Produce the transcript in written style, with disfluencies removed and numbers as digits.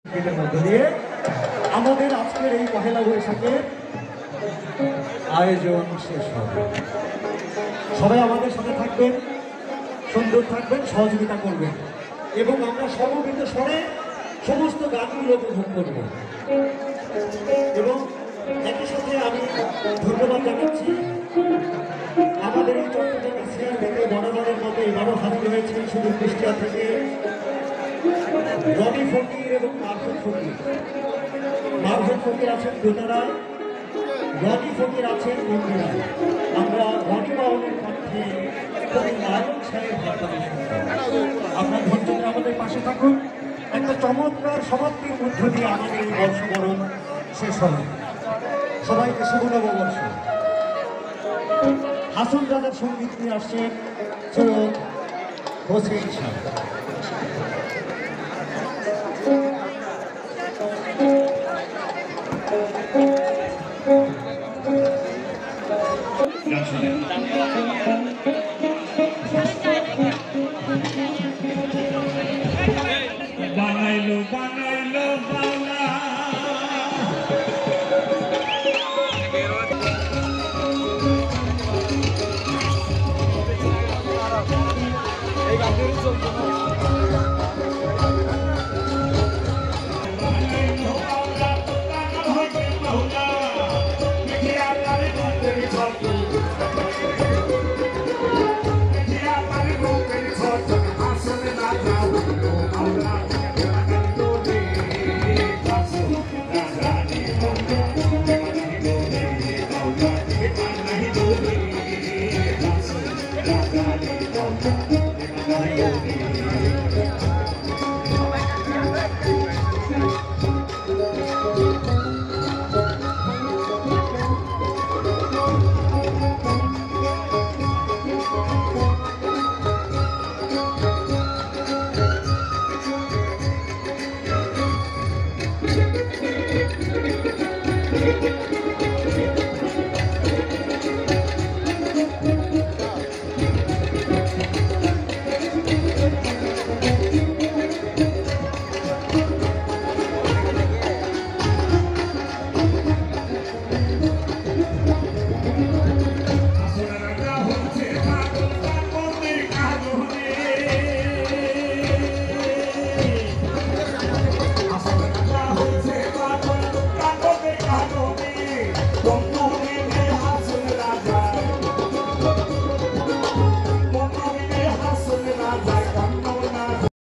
এর মধ্যে দিয়ে আমাদের আজকের এই পহেলা বৈশাখের আয়োজন শেষ হবে। সবাই আমাদের সাথে থাকবেন, সুন্দর থাকবেন, সহযোগিতা করবেন এবং আমরা সমবেত স্বরে সমস্ত গানগুলো উপভোগ করব। এবং একই সাথে আমি ধন্যবাদ জানাচ্ছি আমাদের এই চট্টগ্রামের সিয়ার থেকে বরাবরের মতো এবারও হাজির হয়েছেন শুধু কুষ্টিয়া থেকে রনি ফকির এবং মারফত ফকির। মারফত ফকির আছেন দোতারায়, রনি ফকির আছেন মন্দিরায়। আমরা রনি বাউলের কণ্ঠে কবি নারায়ণ সাহেব ভাবনা শুনতাম। আপনার ধৈর্য ধরে আমাদের পাশে থাকুন। একটা চমৎকার সমাপ্তির মধ্য দিয়ে আমাদের এই বর্ষবরণ শেষ হবে। সবাইকে শুভ নববর্ষ। হাসন রাজার সঙ্গীত নিয়ে আসছেন সৈয়দ হোসেন শাহ। বানাইলো বানাইলো বাংলা এই গানের চলছে Thank you.